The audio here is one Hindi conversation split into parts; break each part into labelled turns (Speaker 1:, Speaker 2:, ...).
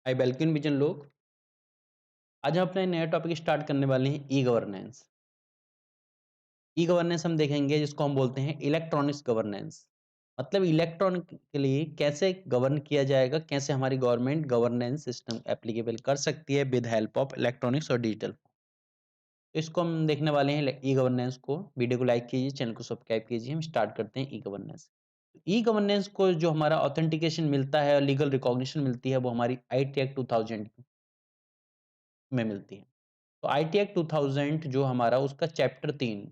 Speaker 1: हाय बेलकिन विजन लोग। आज हम अपना एक नया टॉपिक स्टार्ट करने वाले हैं ई गवर्नेंस। ई गवर्नेंस हम देखेंगे जिसको हम बोलते हैं इलेक्ट्रॉनिक्स गवर्नेंस। मतलब इलेक्ट्रॉनिक के लिए कैसे गवर्न किया जाएगा, कैसे हमारी गवर्नमेंट गवर्नेंस सिस्टम एप्लीकेबल कर सकती है विद हेल्प ऑफ इलेक्ट्रॉनिक्स और डिजिटल। तो इसको हम देखने वाले हैं ई गवर्नेंस को। वीडियो को लाइक कीजिए, चैनल को सब्सक्राइब कीजिए। हम स्टार्ट करते हैं ई गवर्नेंस। ई गवर्नेंस को जो हमारा ऑथेंटिकेशन मिलता है और लीगल रिकॉग्निशन मिलती है वो हमारी आईटी एक्ट 2000 में मिलती है। तो आईटी एक्ट 2000 जो हमारा उसका चैप्टर 3,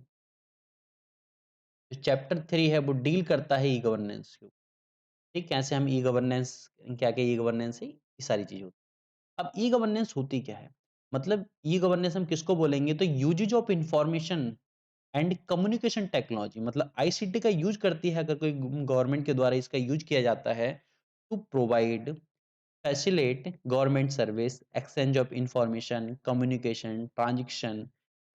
Speaker 1: जो चैप्टर 3 है वो डील करता है ई गवर्नेंस को। ठीक, कैसे हम ई गवर्नेंस, क्या-क्या ई गवर्नेंस है, ये सारी चीज़ें होती हैं। अब ई गवर्नेंस होती क्या है? मतलब ई गवर्नेंस हम किसको बोलेंगे तो usages of information and communication technology, मतलब आईसीटी का यूज़ करती है। अगर कोई गवर्नमेंट के द्वारा इसका यूज़ किया जाता है to provide facilitate government service, exchange of information, communication, transaction,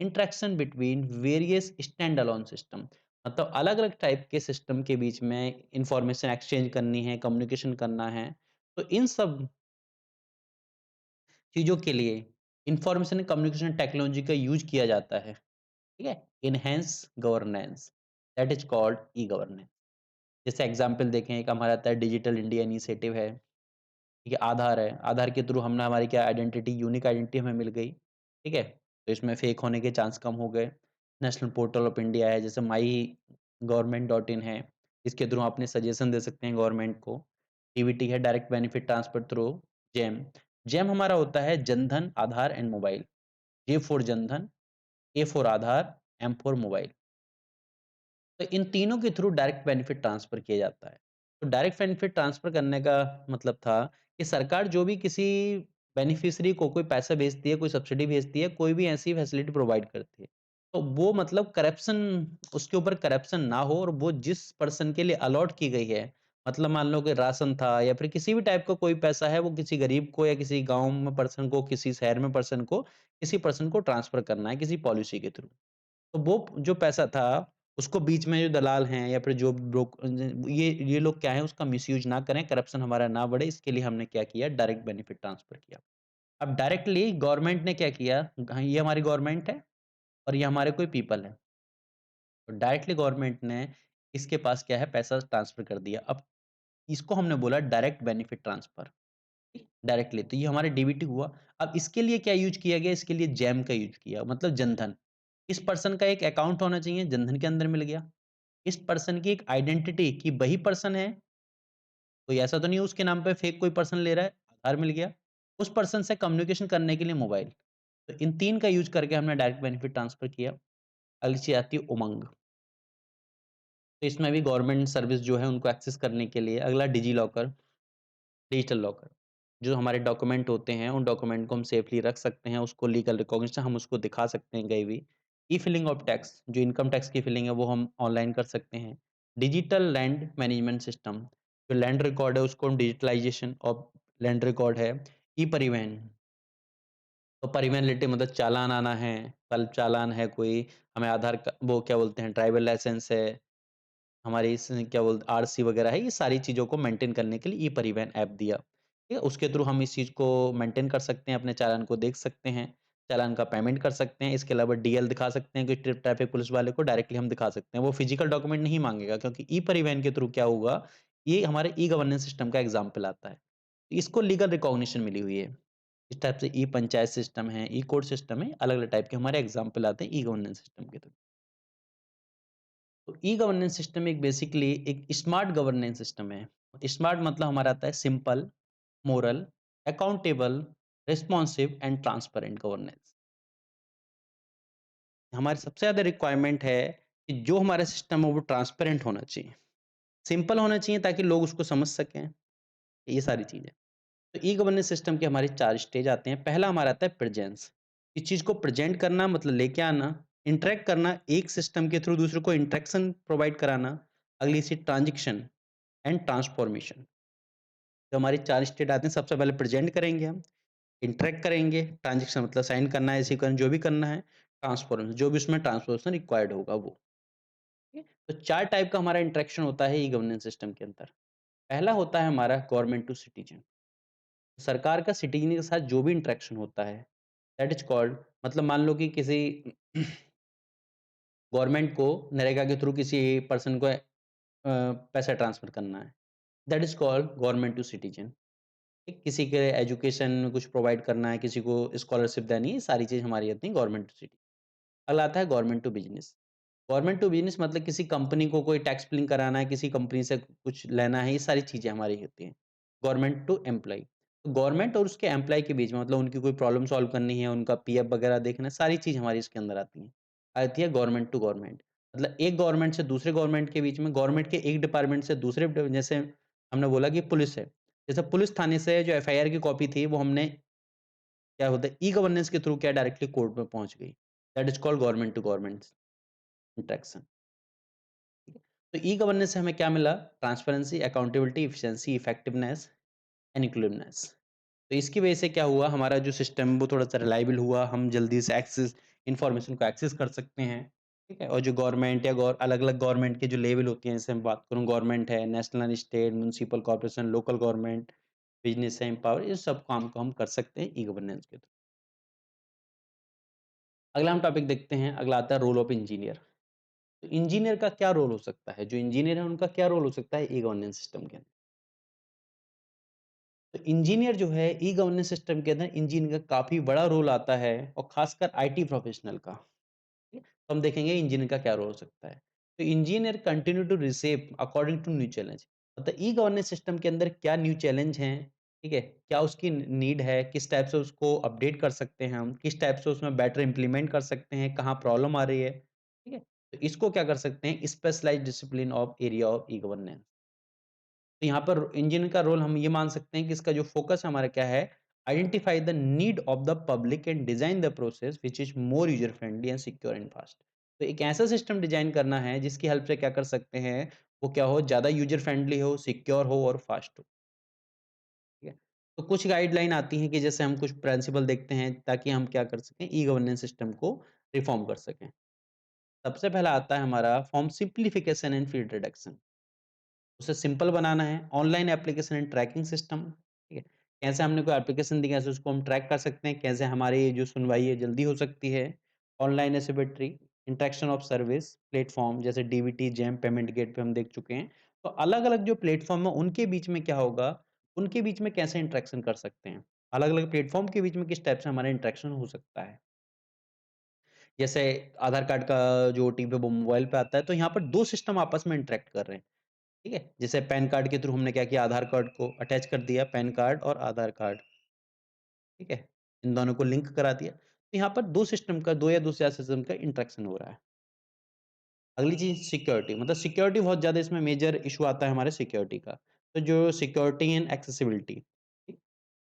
Speaker 1: interaction between various standalone system। मतलब अलग अलग टाइप के सिस्टम के बीच में इंफॉर्मेशन एक्सचेंज करनी है, कम्युनिकेशन करना है। तो इन सब चीज़ों के लिए इंफॉर्मेशन कम्युनिकेशन टेक्नोलॉजी का यूज किया जाता है। ठीक है, enhance governance, that is called e governance. जैसे एग्जाम्पल देखें, एक हमारा आता है डिजिटल इंडिया इनिशिएटिव है। ठीक है, आधार है, आधार के थ्रू हमने हमारी क्या आइडेंटिटी, यूनिक आइडेंटिटी हमें मिल गई। ठीक है, तो इसमें फेक होने के चांस कम हो गए। नेशनल पोर्टल ऑफ इंडिया है, जैसे माई गवर्नमेंट डॉट इन है, इसके थ्रू आप अपने सजेशन दे सकते हैं गवर्नमेंट को। डीबीटी है, direct benefit transfer through JAM. JAM हमारा होता है Jandhan, Aadhaar and mobile. J for Jandhan, A for Aadhaar, M for mobile. तो इन तीनों के थ्रू डायरेक्ट बेनिफिट ट्रांसफर किया जाता है। तो डायरेक्ट बेनिफिट ट्रांसफर करने का मतलब था कि सरकार जो भी किसी बेनिफिशियरी को कोई पैसा भेजती है, कोई सब्सिडी भेजती है, कोई भी ऐसी फैसिलिटी प्रोवाइड करती है, तो वो मतलब करप्शन, उसके ऊपर करप्शन ना हो और वो जिस पर्सन के लिए अलॉट की गई है, मतलब मान लो कि राशन था या फिर किसी भी टाइप का कोई पैसा है, वो किसी गरीब को या किसी गाँव में पर्सन को, किसी शहर में पर्सन को, किसी पर्सन को ट्रांसफर करना है किसी पॉलिसी के थ्रू। तो वो जो पैसा था, उसको बीच में जो दलाल हैं या फिर जो ये लोग क्या है उसका मिसयूज़ ना करें, करप्शन हमारा ना बढ़े, इसके लिए हमने क्या किया, डायरेक्ट बेनिफिट ट्रांसफर किया। अब डायरेक्टली गवर्नमेंट ने क्या किया, हाँ, ये हमारी गवर्नमेंट है और ये हमारे कोई पीपल है। तो डायरेक्टली गवर्नमेंट ने इसके पास क्या है, पैसा ट्रांसफर कर दिया। अब इसको हमने बोला डायरेक्ट बेनिफिट ट्रांसफर, ठीक? डायरेक्टली तो ये हमारा डीबीटी हुआ। अब इसके लिए क्या यूज़ किया गया, इसके लिए जैम का यूज़ किया, मतलब जनधन। इस पर्सन का एक अकाउंट होना चाहिए, जनधन के अंदर मिल गया। इस पर्सन की एक आइडेंटिटी कि वही पर्सन है, कोई ऐसा तो नहीं है उसके नाम पे फेक कोई पर्सन ले रहा है, आधार मिल गया। उस पर्सन से कम्युनिकेशन करने के लिए मोबाइल। तो इन 3 का यूज़ करके हमने डायरेक्ट बेनिफिट ट्रांसफर किया। अगली चीज़ आती है उमंग। तो इसमें भी गवर्नमेंट सर्विस जो है उनको एक्सेस करने के लिए। अगला डिजी लॉकर, डिजिटल लॉकर। जो हमारे डॉक्यूमेंट होते हैं, उन डॉक्यूमेंट को हम सेफली रख सकते हैं, उसको लीगल रिकॉग्निशन हम उसको दिखा सकते हैं कहीं भी। ई-फिलिंग ऑफ टैक्स, जो इनकम टैक्स की फिलिंग है वो हम ऑनलाइन कर सकते हैं। डिजिटल लैंड मैनेजमेंट सिस्टम, जो लैंड रिकॉर्ड है उसको हम डिजिटलाइज़ेशन ऑफ लैंड रिकॉर्ड है। ई-परिवहन, तो परिवहन रिलेटेड मतलब चालान आना है, कल चालान है कोई, हमें आधार क वो क्या बोलते हैं, ड्राइवर लाइसेंस है, हमारी इस क्या बोलते आरसी वगैरह है, ये सारी चीज़ों को मेंटेन करने के लिए ई-परिवहन ऐप दिया। ठीक है? उसके थ्रू हम इस चीज़ को मेंटेन कर सकते हैं, अपने चालान को देख सकते हैं, चालान का पेमेंट कर सकते हैं। इसके अलावा डीएल दिखा सकते हैं कि ट्रैफिक पुलिस वाले को डायरेक्टली हम दिखा सकते हैं। वो फिजिकल डॉक्यूमेंट नहीं माँगेगा क्योंकि ई-परिवहन के थ्रू क्या होगा, ये हमारे ई-गवर्नेंस सिस्टम का एग्ज़ाम्पल आता है। इसको लीगल रिकॉग्निशन मिली हुई है। इस टाइप से ई-पंचायत सिस्टम है, ई-कोर्ट सिस्टम है, अलग-अलग टाइप के हमारे एग्ज़ाम्पल आते हैं ई-गवर्नेंस सिस्टम के थ्रू। तो ई गवर्नेंस सिस्टम एक बेसिकली एक स्मार्ट गवर्नेंस सिस्टम है। स्मार्ट मतलब हमारा आता है simple, moral, accountable, responsive and transparent governance. हमारी सबसे ज़्यादा रिक्वायरमेंट है कि जो हमारा सिस्टम है वो ट्रांसपेरेंट होना चाहिए, सिंपल होना चाहिए ताकि लोग उसको समझ सकें, ये सारी चीज़ें। तो ई गवर्नेंस सिस्टम के हमारे 4 स्टेज आते हैं। पहला हमारा आता है प्रेजेंस, इस चीज़ को प्रेजेंट करना मतलब लेके आना, इंटरैक्ट करना, एक सिस्टम के थ्रू दूसरे को इंटरेक्शन प्रोवाइड कराना। अगली चीज़ ट्रांज़ैक्शन एंड ट्रांसफॉर्मेशन। जो हमारी 4 स्टेट आते हैं, सबसे पहले प्रेजेंट करेंगे हम, इंटरैक्ट करेंगे, ट्रांज़ैक्शन मतलब साइन करना है, रिसीव करना जो भी करना है, ट्रांसफॉर्मेशन जो भी उसमें ट्रांसफॉर्मेशन रिक्वायर्ड होगा वो। ठीक है? तो 4 टाइप का हमारा इंटरेक्शन होता है ई गवर्नेंस सिस्टम के अंदर। पहला होता है हमारा गवर्नमेंट टू सिटीजन। सरकार का सिटीज़न के साथ जो भी इंटरेक्शन होता है, दैट इज़ कॉल्ड मतलब मान लो कि किसी गवर्नमेंट को नरेगा के थ्रू किसी पर्सन को पैसा ट्रांसफर करना है, that is called government to citizen. ठीक, किसी के एजुकेशन में कुछ प्रोवाइड करना है, किसी को स्कॉलरशिप देनी है, ये सारी चीज़ हमारी आती है गवर्नमेंट टू सिटी। अगला आता है government to business. Government to business मतलब किसी कंपनी को कोई टैक्स फिलिंग कराना है, किसी कंपनी से कुछ लेना है, ये सारी चीज़ें हमारी होती हैं। गवर्नमेंट टू एम्प्लॉयी, तो गवर्नमेंट और उसके एम्प्लॉयी के बीच में मतलब उनकी कोई प्रॉब्लम सॉल्व करनी है, उनका पीएफ वगैरह देखना है, सारी चीज़ हमारी इसके अंदर आती हैं। आती है गवर्नमेंट टू गवर्नमेंट, मतलब एक गवर्नमेंट से दूसरे गवर्नमेंट के बीच में, गवर्नमेंट के एक डिपार्टमेंट से दूसरे जैसे हमने बोला कि पुलिस है, जैसे पुलिस थाने से जो एफआईआर की कॉपी थी, वो हमने क्या होता है ई-गवर्नेंस के थ्रू क्या डायरेक्टली कोर्ट में पहुँच गई। That is called government to government interaction. तो ई-गवर्नेंस से हमें क्या मिला? Transparency, accountability, efficiency, effectiveness and inclusiveness. तो इसकी वजह से क्या हुआ, हमारा जो सिस्टम है वो थोड़ा-सा रिलायबल हुआ, हम जल्दी से एक्सेस इन्फॉर्मेशन को एक्सेस कर सकते हैं, ठीक है? और जो गवर्नमेंट या गौर अलग-अलग गवर्नमेंट के जो लेवल होती हैं, जैसे मैं बात करूँ गवर्नमेंट है, national, state, municipal corporation, local government, business है, एम्पावर, इस सब काम को हम कर सकते हैं ई-गवर्नेंस के थ्रू। अगला हम टॉपिक देखते हैं, अगला आता है रोल ऑफ इंजीनियर। तो इंजीनियर का क्या रोल हो सकता है? जो इंजीनियर है उनका क्या रोल हो सकता है ई-गवर्नेंस सिस्टम के अंदर? तो इंजीनियर जो है ई गवर्नेंस सिस्टम के अंदर इंजीनियर का काफ़ी बड़ा रोल आता है और ख़ासकर आईटी प्रोफ़ेशनल का। ठीक है? तो हम देखेंगे इंजीनियर का क्या रोल हो सकता है। तो engineer continue to reshape according to new challenge, मतलब ई गवर्नेंस सिस्टम के अंदर क्या न्यू चैलेंज हैं, ठीक है? क्या उसकी नीड है, किस टाइप से उसको अपडेट कर सकते हैं हम, किस टाइप से उसमें बेटर इम्प्लीमेंट कर सकते हैं, कहाँ प्रॉब्लम आ रही है, ठीक है? तो इसको क्या कर सकते हैं specialised discipline of area of e governance. तो यहाँ पर इंजीनियर का रोल हम ये मान सकते हैं कि इसका जो फोकस हमारा क्या है, identify the need of the public and design the process which is more user friendly and secure and fast. तो एक ऐसा सिस्टम डिजाइन करना है जिसकी हेल्प से क्या कर सकते हैं, वो क्या हो, ज्यादा यूजर फ्रेंडली हो, सिक्योर हो और फास्ट हो। ठीक है, तो कुछ गाइडलाइन आती हैं कि जैसे हम कुछ प्रिंसिपल देखते हैं ताकि हम क्या कर सकें, ई गवर्नेंस सिस्टम को रिफॉर्म कर सकें। सबसे पहला आता है हमारा form simplification and field reduction. उसे सिंपल बनाना है, online application and tracking system, ठीक है? कैसे हमने कोई एप्लीकेशन दी, कैसे उसको हम ट्रैक कर सकते हैं, कैसे हमारी जो सुनवाई है जल्दी हो सकती है। Online accessibility, interaction of service, platform जैसे डीबीटी, जेम, पेमेंट गेटवे हम देख चुके हैं। तो अलग-अलग जो प्लेटफ़ॉर्म है उनके बीच में क्या होगा, उनके बीच में कैसे इंटरेक्शन कर सकते हैं। अलग-अलग प्लेटफ़ॉर्म के बीच में किस टाइप से हमारा इंटरेक्शन हो सकता है। जैसे आधार कार्ड का जो ओटीपी वो मोबाइल पे आता है, तो यहाँ पर 2 सिस्टम आपस में इंटरैक्ट कर रहे हैं। ठीक है? जैसे पैन कार्ड के थ्रू हमने क्या किया, आधार कार्ड को अटैच कर दिया, पैन कार्ड और आधार कार्ड, ठीक है? इन दोनों को लिंक करा दिया। तो यहाँ पर 2 सिस्टम का 2 या 2 से ज़्यादा सिस्टम का इंटरेक्शन हो रहा है। अगली चीज़ सिक्योरिटी, मतलब सिक्योरिटी बहुत ज़्यादा इसमें मेजर इश्यू आता है हमारे सिक्योरिटी का। तो जो सिक्योरिटी एंड एक्सेसिबिलिटी, ठीक?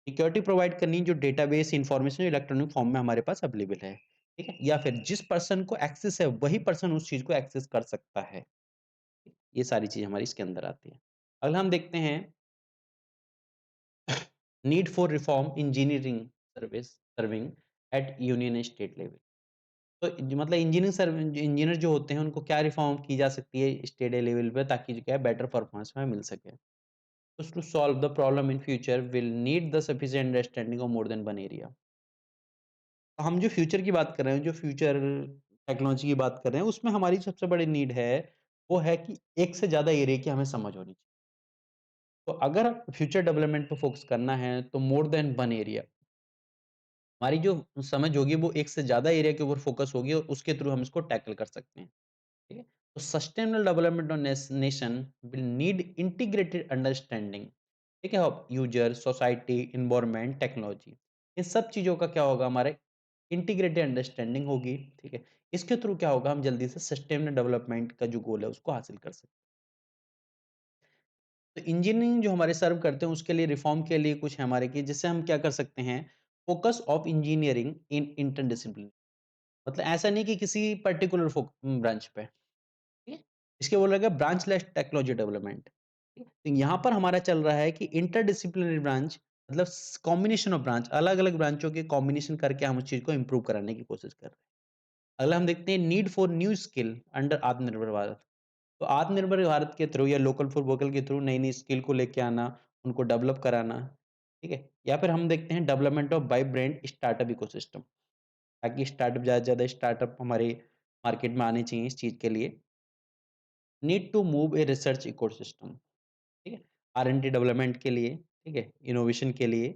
Speaker 1: सिक्योरिटी प्रोवाइड करनी जो डेटाबेस इन्फॉर्मेशन इलेक्ट्रॉनिक फॉर्म में हमारे पास अवेलेबल है, ठीक है? या फिर जिस पर्सन को एक्सेस है वही पर्सन उस चीज़ को एक्सेस कर सकता है। ये सारी चीज़ हमारी इसके अंदर आती है। अगला हम देखते हैं need for reform engineering service serving at union and state level. तो मतलब इंजीनियर जो होते हैं उनको क्या रिफॉर्म की जा सकती है स्टेट लेवल पे, ताकि जो क्या है बेटर परफॉर्मेंस हमें मिल सके। तो to solve the problem in future will need the sufficient understanding of more than one area. हम जो फ्यूचर की बात कर रहे हैं, जो फ्यूचर टेक्नोलॉजी की बात कर रहे हैं, उसमें हमारी सबसे बड़ी नीड है, वो है कि एक से ज़्यादा एरिया की हमें समझ होनी चाहिए। तो अगर फ्यूचर डेवलपमेंट पे फोकस करना है तो मोर देन वन एरिया, हमारी जो समझ होगी वो एक से ज़्यादा एरिया के ऊपर फोकस होगी और उसके थ्रू हम इसको टैकल कर सकते हैं। ठीक है? तो sustainable development of nation will need integrated understanding, ठीक है, of user, society, environment, technology. इन सब चीज़ों का क्या होगा, हमारे इंटीग्रेटेड अंडरस्टैंडिंग होगी, ठीक है? इसके थ्रू क्या होगा, हम जल्दी से सस्टेनेबल डेवलपमेंट का जो गोल है उसको हासिल कर सकते हैं। तो इंजीनियरिंग जो हमारे सर्व करते हैं उसके लिए रिफॉर्म के लिए कुछ है हमारे, कि जिससे हम क्या कर सकते हैं, focus of engineering in interdiscipline, मतलब ऐसा नहीं कि किसी पर्टिकुलर ब्रांच पे, ठीक है? इसके बोला गया ब्रांच लेस टेक्नोलॉजी डेवलपमेंट। ठीक है? तो यहाँ पर हमारा चल रहा है कि इंटरडिसिप्लिनरी ब्रांच, मतलब कॉम्बिनेशन ऑफ ब्रांच, अलग अलग ब्रांचों के कॉम्बिनेशन करके हम उस चीज को इंप्रूव कराने की कोशिश कर रहे हैं। अगला हम देखते हैं need for new skill under आत्मनिर्भर भारत। तो आत्मनिर्भर भारत के थ्रू या लोकल फॉर वोकल के थ्रू नई नई स्किल को लेके आना, उनको डेवलप कराना, ठीक है? या फिर हम देखते हैं development of vibrant startup ecosystem, ताकि स्टार्टअप ज़्यादा से ज़्यादा स्टार्टअप हमारे मार्केट में आने चाहिए इस चीज़ के लिए। Need to move a research ecosystem, ठीक है? आर-एन-डी डेवलपमेंट के लिए, ठीक है? इनोवेशन के लिए,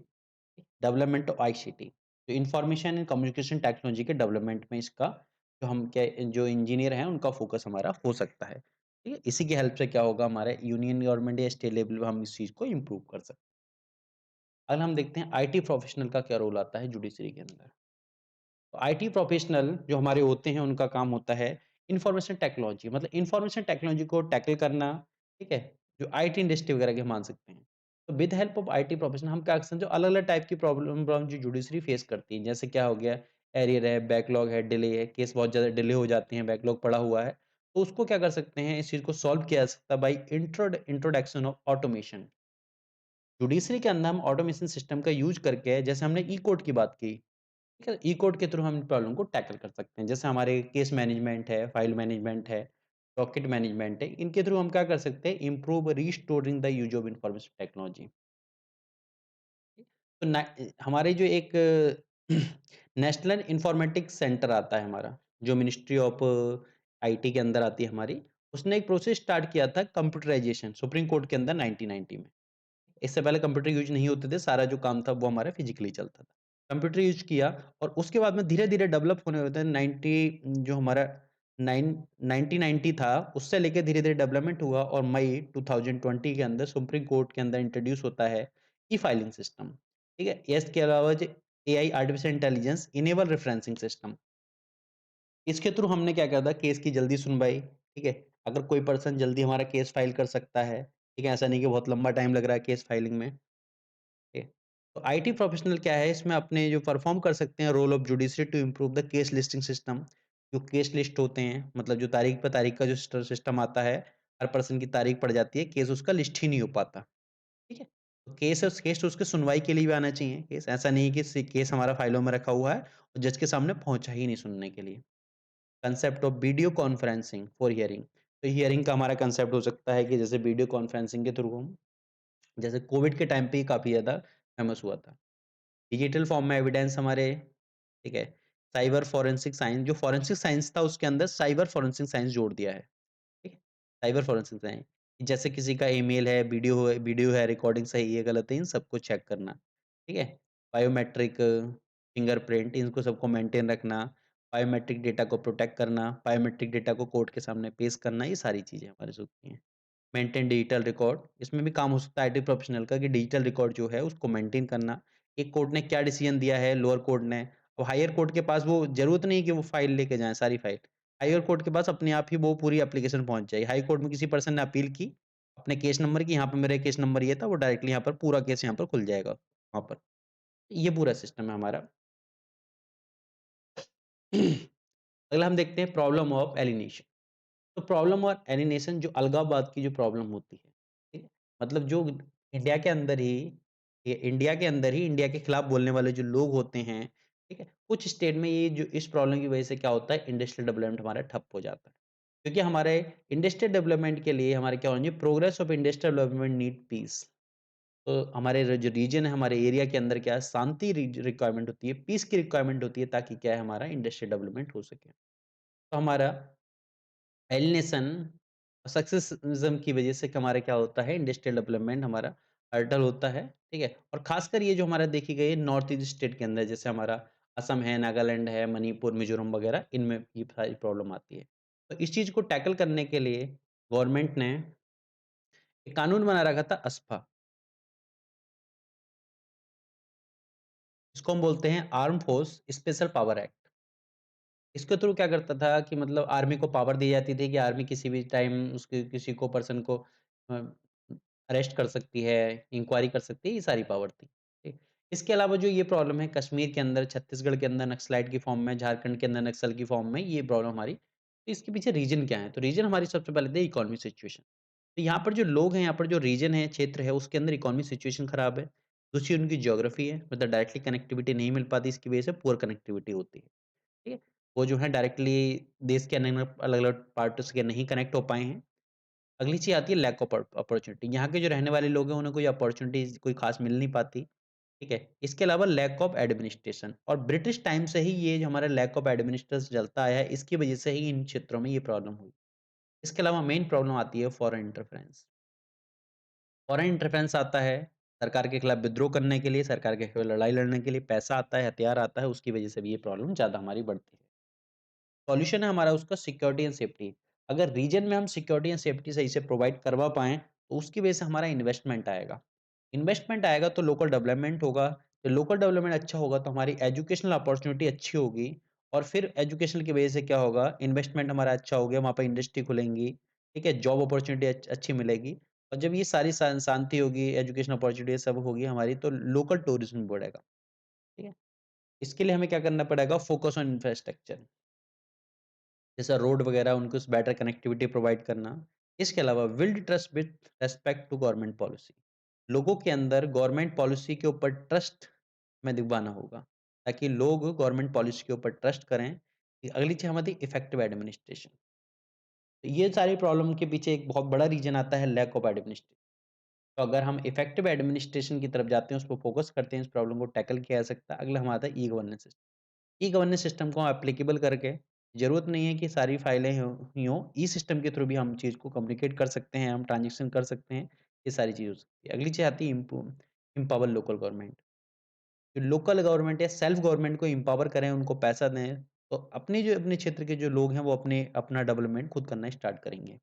Speaker 1: डेवलपमेंट ऑफ आईसीटी, जो इन्फॉर्मेशन एंड कम्युनिकेशन टेक्नोलॉजी के डेवलपमेंट में इसका जो इंजीनियर हैं उनका फ़ोकस हमारा हो सकता है, ठीक है? इसी की हेल्प से क्या होगा, हमारे यूनियन गवर्नमेंट या स्टेट लेवल पे हम इस चीज़ को इम्प्रूव कर सकते हैं। अगर हम देखते हैं आईटी प्रोफेशनल का क्या रोल आता है जुडिशरी के अंदर। तो आईटी प्रोफेशनल जो हमारे होते हैं उनका काम होता है इन्फॉर्मेशन टेक्नोलॉजी, मतलब इन्फॉर्मेशन टेक्नोलॉजी को टैकल करना, ठीक है? जो आईटी इंडस्ट्री वगैरह के मान सकते हैं। तो with help of IT professional हम क्या कर सकते हैं, जो अलग-अलग टाइप की प्रॉब्लम जो जुडिशरी फेस करती है, जैसे क्या हो गया, एरियर है, बैकलॉग है, डिले है, केस बहुत ज़्यादा डिले हो जाते हैं, बैकलॉग पड़ा हुआ है। तो उसको क्या कर सकते हैं, इस चीज़ को सॉल्व किया जा सकता है by introduction of automation. Judiciary के अंदर हम ऑटोमेशन सिस्टम का यूज़ करके, जैसे हमने ई कोड की बात की, ठीक है? ई-कोड के थ्रू हम प्रॉब्लम को टैकल कर सकते हैं। जैसे हमारे केस मैनेजमेंट है, फाइल मैनेजमेंट है, डॉक्यूमेंट मैनेजमेंट है, इनके थ्रू हम क्या कर सकते हैं, improve restoring the use of information technology. तो हमारे जो एक नेशनल इन्फॉर्मेटिक्स सेंटर आता है हमारा, जो मिनिस्ट्री ऑफ आईटी के अंदर आती है हमारी, उसने एक प्रोसेस स्टार्ट किया था कंप्यूटराइज़ेशन सुप्रीम कोर्ट के अंदर 1990 में। इससे पहले कंप्यूटर यूज़ नहीं होते थे, सारा जो काम था वो हमारा फिज़िकली चलता था। कंप्यूटर यूज़ किया और उसके बाद में धीरे-धीरे डेवलप होने होते हैं 90, जो हमारा 1990 था, उससे लेके धीरे-धीरे डेवलपमेंट हुआ और मई 2020 के अंदर सुप्रीम कोर्ट के अंदर इंट्रोड्यूस होता है ई-फाइलिंग सिस्टम, ठीक है? इसके अलावा जो AI artificial intelligence enable referencing system, इसके थ्रू हमने क्या किया था, केस की जल्दी सुनवाई, ठीक है? अगर कोई पर्सन जल्दी हमारा केस फाइल कर सकता है, ठीक है? ऐसा नहीं कि बहुत लंबा टाइम लग रहा है केस फाइलिंग में। ओके। तो आईटी प्रोफेशनल क्या है, इसमें अपने जो परफॉर्म कर सकते हैं role of judiciary to improve the case listing system. जो केस लिस्ट होते हैं, मतलब जो तारीख पे तारीख का जो सिस्टम आता है, हर पर्सन की तारीख पड़ जाती है, केस उसका लिस्ट ही नहीं हो पाता, ठीक है? तो केस उसके सुनवाई के लिए भी आना चाहिए केस, ऐसा नहीं कि केस हमारा फाइलों में रखा हुआ है और जज के सामने पहुंचा ही नहीं सुनने के लिए। Concept of video conferencing for hearing, तो हियरिंग का हमारा कंसेप्ट हो सकता है कि जैसे वीडियो कॉन्फ्रेंसिंग के थ्रू हम, जैसे कोविड के टाइम पे ही काफी ज्यादा फेमस हुआ था। डिजिटल फॉर्म में एविडेंस हमारे, ठीक है? साइबर फोरेंसिक साइंस, जो फोरेंसिक साइंस था उसके अंदर साइबर फोरेंसिक साइंस जोड़ दिया है, ठीक है? साइबर फोरेंसिक साइंस, जैसे किसी का ईमेल है, वीडियो है, रिकॉर्डिंग सही है, गलत है, इन सबको चेक करना, ठीक है? बायोमेट्रिक, फिंगरप्रिंट, इनको सबको मेंटेन रखना, बायोमेट्रिक डेटा को प्रोटेक्ट करना, बायोमेट्रिक डेटा को कोर्ट के सामने पेश करना, ये सारी चीज़ें हमारे से होती हैं। मेंटेन डिजिटल रिकॉर्ड, इसमें भी काम हो सकता है आईटी प्रोफेशनल का कि डिजिटल रिकॉर्ड जो है उसको मेंटेन करना। एक कोर्ट ने क्या डिसीजन दिया है, लोअर कोर्ट ने, और हायर कोर्ट के पास वो ज़रूरत नहीं कि वो फाइल लेके जाएँ सारी फाइल। हायर कोर्ट के पास अपने आप ही वो पूरी एप्लीकेशन पहुँच जाएगी। हाई कोर्ट में किसी पर्सन ने अपील की, अपने केस नंबर की, यहाँ पे मेरा केस नंबर ये था, वो डायरेक्टली यहाँ पर पूरा केस यहाँ पर खुल जाएगा वहाँ पर। ये पूरा सिस्टम है हमारा। अगला हम देखते हैं प्रॉब्लम ऑफ एलिनेशन। तो प्रॉब्लम और एलिनेशन, जो अलगाववाद की जो प्रॉब्लम होती है, ठीक है? मतलब जो इंडिया के अंदर ही, इंडिया के खिलाफ बोलने वाले जो लोग होते हैं, ठीक है? कुछ स्टेट में ये जो इस प्रॉब्लम की वजह से क्या होता है, इंडस्ट्रियल डेवलपमेंट हमारा ठप हो जाता है। क्योंकि हमारे इंडस्ट्रियल डेवलपमेंट के लिए हमारे क्या होना चाहिए, progress of industrial development need piece. तो हमारे जो रीजन है, हमारे एरिया के अंदर क्या है, शांति रिक्वायरमेंट होती है, पीस की रिक्वायरमेंट होती है, ताकि क्या है, हमारा इंडस्ट्रियल डेवलपमेंट हो सके। तो हमारा एलिनेशन सक्सेसिज़्म की वजह से हमारा क्या होता है, इंडस्ट्रियल डेवलपमेंट हमारा हर्टल होता है, ठीक है? और ख़ासकर ये जो हमारा देखी गई है नॉर्थ ईस्ट स्टेट के अंदर, जैसे हमारा असम है, नागालैंड है, मणिपुर, मिज़ोरम वगैरह, इनमें ये सारी प्रॉब्लम आती है। तो इस चीज़ को टैकल करने के लिए गवर्नमेंट ने एक कानून बना रखा था, अस्पा, इसको हम बोलते हैं armed force special power act. इसके थ्रू क्या करता था कि मतलब आर्मी को पावर दी जाती थी कि आर्मी किसी भी टाइम उसके किसी को पर्सन को अ, अरेस्ट कर सकती है, इंक्वायरी कर सकती है, ये सारी पावर थी। ठीक। इसके अलावा जो ये प्रॉब्लम है कश्मीर के अंदर, छत्तीसगढ़ के अंदर नक्सलाइट की फॉर्म में, झारखंड के अंदर नक्सल की फॉर्म में, ये प्रॉब्लम हमारी, तो इसके पीछे रीज़न क्या है? तो रीज़न हमारी सबसे पहले थे इकोनॉमिक सिचुएशन। तो यहाँ पर जो लोग हैं, यहाँ पर जो रीजन है, क्षेत्र है, उसके अंदर इकोनॉमिक सिचुएशन खराब है। दूसरी उनकी ज्योग्राफी है, मतलब डायरेक्टली कनेक्टिविटी नहीं मिल पाती, इसकी वजह से पुअर कनेक्टिविटी होती है। ठीक है? वो जो है डायरेक्टली देश के अलग-अलग पार्ट्स से नहीं कनेक्ट हो पाए हैं। अगली चीज़ आती है लैक ऑफ अपॉर्च्युनिटी। यहाँ के जो रहने वाले लोग हैं, उन्हें कोई अपॉर्च्युनिटीज़ कोई खास मिल नहीं पाती। ठीक है? इसके अलावा लैक ऑफ एडमिनिस्ट्रेशन और ब्रिटिश टाइम से ही ये जो हमारा लैक ऑफ एडमिनिस्ट्रेशन चलता आया है, इसकी वजह से ही इन क्षेत्रों में ये प्रॉब्लम हुई। इसके अलावा मेन प्रॉब्लम आती है फॉरेन इंटरफेरेंस। फॉरेन इंटरफेरेंस आता है, सरकार के खिलाफ विद्रोह करने के लिए, सरकार के खिलाफ लड़ाई लड़ने के लिए पैसा आता है, हथियार आता है, उसकी वजह से भी ये प्रॉब्लम ज़्यादा हमारी बढ़ती है। सॉल्यूशन है हमारा उसका सिक्योरिटी एंड सेफ्टी। अगर रीजन में हम सिक्योरिटी एंड सेफ्टी सही से प्रोवाइड करवा पाएँ, तो उसकी वजह से हमारा इन्वेस्टमेंट आएगा। इन्वेस्टमेंट आएगा तो लोकल डेवलपमेंट होगा, तो लोकल डेवलपमेंट अच्छा होगा तो हमारी एजुकेशनल अपॉर्च्युनिटी अच्छी होगी और फिर एजुकेशन की वजह से क्या होगा, इन्वेस्टमेंट हमारा अच्छा हो गया, वहाँ पे इंडस्ट्री खुलेंगी, ठीक है? जॉब अपॉर्च्युनिटी अच्छी मिलेगी और जब ये सारी शांति होगी, एजुकेशन अपॉर्च्युनिटी सब होगी हमारी, तो लोकल टूरिज्म बढ़ेगा, ठीक है? इसके लिए हमें क्या करना पड़ेगा, फोकस ऑन इंफ्रास्ट्रक्चर। जैसा रोड वगैरह उनको बेटर कनेक्टिविटी प्रोवाइड करना। इसके अलावा build trust with respect to government policy. लोगों के अंदर गवर्नमेंट पॉलिसी के ऊपर ट्रस्ट में दिखवाना होगा, ताकि लोग गवर्नमेंट पॉलिसी के ऊपर ट्रस्ट करें। अगली चीज़ हमारी इफेक्टिव एडमिनिस्ट्रेशन। तो ये सारी प्रॉब्लम के पीछे एक बहुत बड़ा रीज़न आता है लैक ऑफ एडमिनिस्ट्रेशन। तो अगर हम इफेक्टिव एडमिनिस्ट्रेशन की तरफ जाते हैं, उस पे फ़ोकस करते हैं, इस प्रॉब्लम को टैकल किया जा सकता है। अगला हमारा आता है ई-गवर्नेंस सिस्टम। ई-गवर्नेंस सिस्टम को एप्लीकेबल करके ज़रूरत नहीं है कि सारी फाइलें हों, ई-सिस्टम के थ्रू भी हम चीज़ को कम्युनिकेट कर सकते हैं, हम ट्रांज़ैक्शन कर सकते हैं, ये सारी चीज़ हो सकती है। अगली चीज़ आती है एम्पावर लोकल गवर्नमेंट। जो लोकल गवर्नमेंट या सेल्फ गवर्नमेंट को एम्पावर करें, उनको पैसा दें, तो अपने क्षेत्र के जो लोग हैं, वो अपना डेवलपमेंट खुद करना स्टार्ट करेंगे।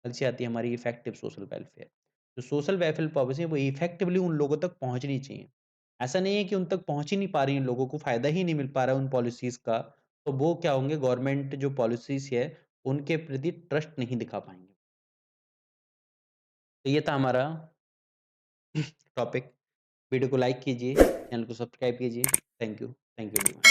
Speaker 1: से आती है हमारी इफेक्टिव सोशल वेलफेयर। जो सोशल वेलफेयर पॉलिसी है वो इफेक्टिवली उन लोगों तक पहुँचनी चाहिए। ऐसा नहीं है कि उन तक पहुँच ही नहीं पा रही हैं, लोगों को फ़ायदा ही नहीं मिल पा रहा है उन पॉलिसीज़ का, तो वो क्या होंगे, गवर्नमेंट जो पॉलिसीज़ है, उनके प्रति ट्रस्ट नहीं दिखा पाएँगे। तो ये था हमारा टॉपिक। वीडियो को लाइक कीजिए, चैनल को सब्सक्राइब कीजिए। Thank you everyone.